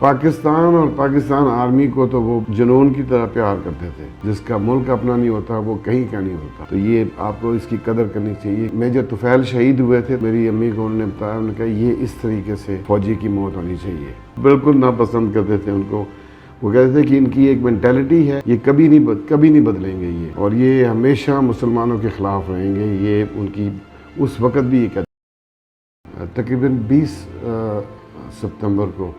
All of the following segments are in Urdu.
پاکستان اور پاکستان آرمی کو تو وہ جنون کی طرح پیار کرتے تھے. جس کا ملک اپنا نہیں ہوتا وہ کہیں کا نہیں ہوتا. تو یہ آپ کو اس کی قدر کرنی چاہیے. میجر طفیل شہید ہوئے تھے. میری امی کو انہوں نے بتایا, انہوں نے کہا یہ اس طریقے سے فوجی کی موت ہونی چاہیے. بالکل ناپسند کرتے تھے ان کو. وہ کہتے تھے کہ ان کی ایک مینٹیلٹی ہے, یہ کبھی نہیں بدلیں گے یہ, اور یہ ہمیشہ مسلمانوں کے خلاف رہیں گے. یہ ان کی اس وقت بھی یہ کہتے. تقریباً 20 ستمبر کو,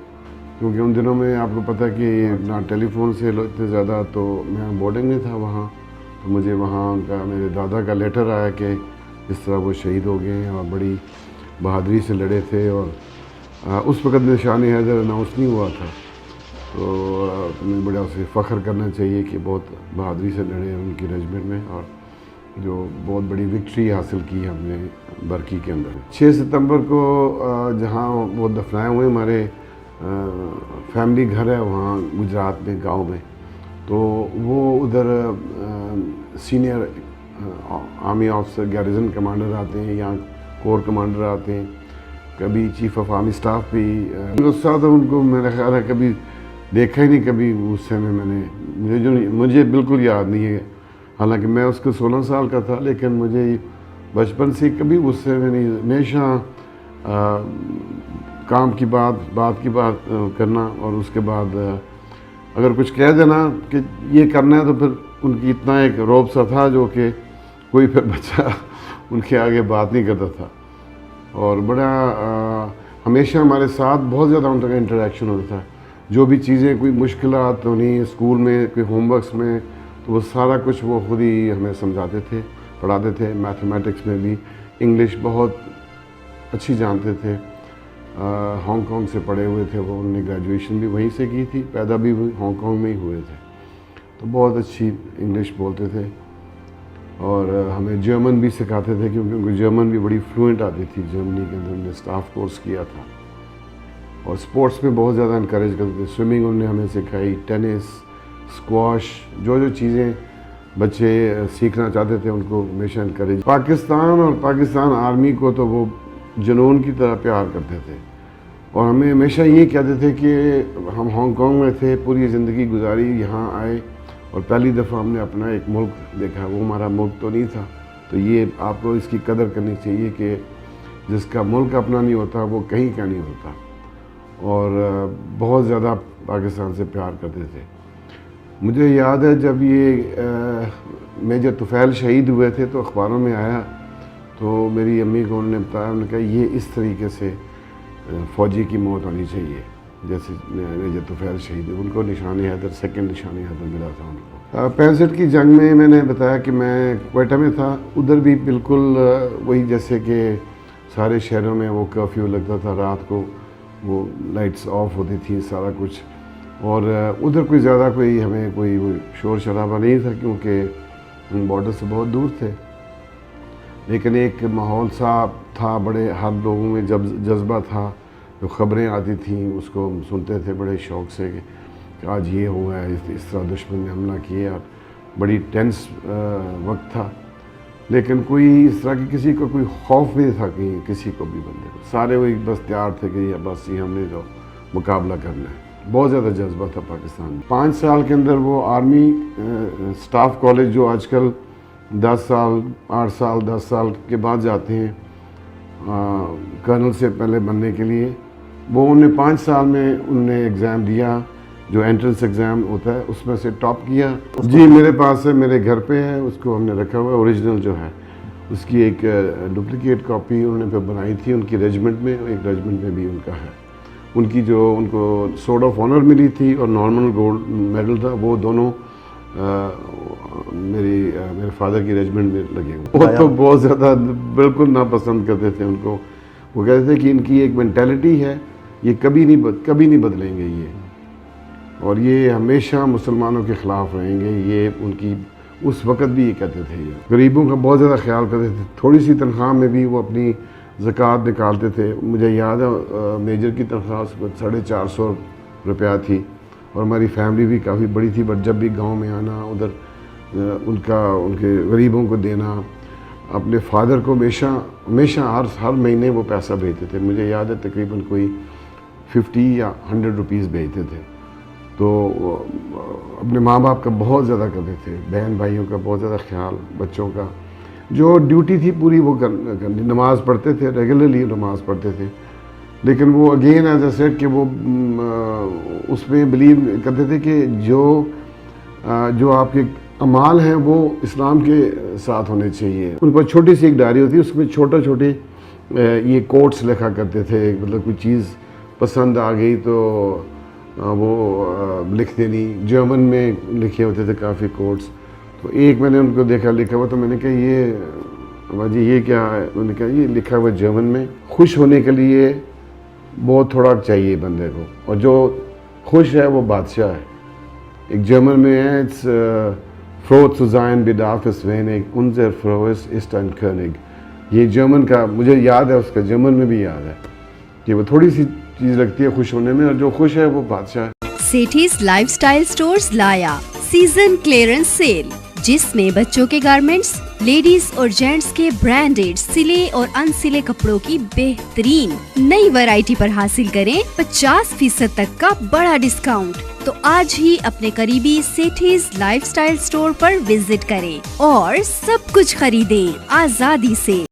کیونکہ ان دنوں میں آپ کو پتہ کہ نہ ٹیلی فون سے اتنے زیادہ, تو میں بورڈنگ میں تھا وہاں, تو مجھے وہاں ان کا میرے دادا کا لیٹر آیا کہ اس طرح وہ شہید ہو گئے ہیں اور بڑی بہادری سے لڑے تھے. اور اس وقت نشان حیدر اناؤنس نہیں ہوا تھا, تو میں بڑا اسے فخر کرنا چاہیے کہ بہت بہادری سے لڑے ان کی ریجمنٹ میں, اور جو بہت بڑی وکٹری حاصل کی ہم نے برکی کے اندر. 6 ستمبر کو جہاں وہ دفنائے ہوئے ہمارے فیملی گھر ہے وہاں گجرات میں گاؤں میں, تو وہ ادھر senior army officer garrison commander آتے ہیں, یہاں کور کمانڈر آتے ہیں, کبھی چیف آف آرمی سٹاف بھی. غصہ تھا ان کو میرا خیال ہے کبھی دیکھا ہی نہیں کبھی غصے میں. مجھے بالکل یاد نہیں ہے, حالانکہ میں اس کو 16 سال کا تھا, لیکن مجھے بچپن سے کبھی غصے میں نہیں. ہمیشہ کام کی بات کرنا, اور اس کے بعد اگر کچھ کہہ دینا کہ یہ کرنا ہے, تو پھر ان کی اتنا ایک روب سا تھا جو کہ کوئی پھر بچہ ان کے آگے بات نہیں کرتا تھا. اور بڑا ہمیشہ ہمارے ساتھ بہت زیادہ ان کا انٹریکشن ہوتا تھا. جو بھی چیزیں کوئی مشکلات ہونی اسکول میں, کوئی ہوم ورکس میں, تو وہ سارا کچھ وہ خود ہی ہمیں سمجھاتے تھے, پڑھاتے تھے. میتھمیٹکس میں بھی انگلش بہت اچھی جانتے تھے. ہانگ کانگ سے پڑھے ہوئے تھے وہ, انہوں نے گریجویشن بھی وہیں سے کی تھی, پیدا بھی ہانگ کانگ میں ہی ہوئے تھے, تو بہت اچھی انگلش بولتے تھے. اور ہمیں جرمن بھی سکھاتے تھے, کیونکہ ان کو جرمن بھی بڑی فلوئنٹ آتی تھی. جرمنی کے اندر انہوں نے اسٹاف کورس کیا تھا, اور اسپورٹس میں بہت زیادہ انکریج کرتے تھے. سوئمنگ انہوں نے ہمیں سکھائی, ٹینس, اسکواش, جو چیزیں بچے سیکھنا چاہتے تھے ان کو ہمیشہ انکریج. پاکستان اور پاکستان آرمی کو تو وہ جنون کی طرح پیار کرتے تھے, اور ہمیں ہمیشہ یہ کہتے تھے کہ ہم ہانگ کانگ میں تھے, پوری زندگی گزاری, یہاں آئے اور پہلی دفعہ ہم نے اپنا ایک ملک دیکھا. وہ ہمارا ملک تو نہیں تھا. تو یہ آپ کو اس کی قدر کرنی چاہیے کہ جس کا ملک اپنا نہیں ہوتا وہ کہیں کا نہیں ہوتا. اور بہت زیادہ پاکستان سے پیار کرتے تھے. مجھے یاد ہے جب یہ میجر طفیل شہید ہوئے تھے تو اخباروں میں آیا, تو میری امی کو انہوں نے بتایا, انہوں نے کہا یہ اس طریقے سے فوجی کی موت ہونی چاہیے جیسے میجر طفیل شہید. ان کو نشان حیدر, سیکنڈ نشان حیدر ملا تھا ان کو. 65 کی جنگ میں نے بتایا کہ میں کوئٹہ میں تھا. ادھر بھی بالکل وہی جیسے کہ سارے شہروں میں وہ کرفیو لگتا تھا, رات کو وہ لائٹس آف ہوتی تھی سارا کچھ. اور ادھر کوئی زیادہ ہمیں کوئی شور شرابہ نہیں تھا, کیونکہ ہم بارڈر سے بہت دور تھے. لیکن ایک ماحول سا تھا, بڑے ہر لوگوں میں جذبہ تھا. جو خبریں آتی تھیں اس کو ہم سنتے تھے بڑے شوق سے کہ آج یہ ہوا ہے, اس طرح دشمن نے حملہ کیا. بڑی ٹینس وقت تھا, لیکن کوئی اس طرح کی کسی کو کوئی خوف نہیں تھا کہیں کسی کو بھی بندے کو. سارے وہی بس تیار تھے کہ بس یہ ہم نے جو مقابلہ کرنا ہے. بہت زیادہ جذبہ تھا پاکستان میں. 5 سال کے اندر وہ آرمی سٹاف کالج جو آج کل 10 سال 8 سال 10 سال کے بعد جاتے ہیں کرنل سے پہلے بننے کے لیے, وہ انہیں 5 سال میں انہوں نے ایگزام دیا جو انٹرنس ایگزام ہوتا ہے, اس میں سے ٹاپ کیا. جی میرے پاس ہے, میرے گھر پہ ہے, اس کو ہم نے رکھا ہوا ہے. اوریجنل جو ہے اس کی ایک ڈپلیکیٹ کاپی انہوں نے پھر بنائی تھی ان کی ریجمنٹ میں. ایک ریجمنٹ میں بھی ان کا ہے. ان کی جو ان کو سورڈ آف آنر ملی تھی اور نارمل گولڈ میڈل تھا, وہ دونوں میرے فادر کی ریجمنٹ میں لگے ہوئے. وہ تو بہت زیادہ بالکل ناپسند کرتے تھے ان کو. وہ کہتے تھے کہ ان کی ایک مینٹیلٹی ہے, یہ کبھی نہیں بدلیں گے یہ, اور یہ ہمیشہ مسلمانوں کے خلاف رہیں گے. یہ ان کی اس وقت بھی یہ کہتے تھے. یہ غریبوں کا بہت زیادہ خیال کرتے تھے. تھوڑی سی تنخواہ میں بھی وہ اپنی زکوٰۃ نکالتے تھے. مجھے یاد ہے میجر کی تنخواہ 450 روپیہ تھی, اور ہماری فیملی بھی کافی بڑی تھی. بٹ جب بھی گاؤں میں آنا, ادھر ان کے غریبوں کو دینا. اپنے فادر کو ہمیشہ ہر مہینے وہ پیسہ بھیجتے تھے. مجھے یاد ہے تقریباً کوئی 50 یا 100 روپیز بھیجتے تھے. تو اپنے ماں باپ کا بہت زیادہ کرتے تھے, بہن بھائیوں کا بہت زیادہ خیال, بچوں کا جو ڈیوٹی تھی پوری وہ کرنی. نماز پڑھتے تھے, ریگولرلی نماز پڑھتے تھے, لیکن وہ اگین ایز اے سیٹ کہ وہ اس میں بلیو کرتے تھے کہ جو آپ کے اعمال ہیں وہ اسلام کے ساتھ ہونے چاہیے. ان پر چھوٹی سی ایک ڈائری ہوتی ہے, اس میں چھوٹے یہ کوٹس لکھا کرتے تھے. مطلب کوئی چیز پسند آ گئی تو وہ لکھ دینی. جرمن میں لکھے ہوتے تھے کافی کوٹس. تو ایک میں نے ان کو دیکھا لکھا ہوا, تو میں نے کہا یہ جی یہ کیا ہے؟ میں نے کہا یہ لکھا ہوا جرمن میں, خوش ہونے کے لیے بہت تھوڑا چاہیے بندے کو, اور جو خوش ہے وہ بادشاہ ہے. ایک جرمن میں ہے, اٹس فروت zu sein bedarf es wenig, unser Frohes ist ein König. یہ جرمن کا مجھے یاد ہے, اس کا جرمن میں بھی یاد ہے کہ وہ تھوڑی سی چیز لگتی ہے خوش ہونے میں, اور جو خوش ہے وہ بادشاہ ہے. سیٹھیز لائف سٹائل سٹورز لایا سیزن کلیئرنس سیل, جس میں بچوں کے گارمنٹس, لیڈیز اور جینٹس کے برانڈیڈ سلے اور ان سلے کپڑوں کی بہترین نئی ویرائٹی پر حاصل کریں 50% تک کا بڑا ڈسکاؤنٹ. تو آج ہی اپنے قریبی سیٹھیز لائف سٹائل سٹور پر وزٹ کریں اور سب کچھ خریدیں آزادی سے.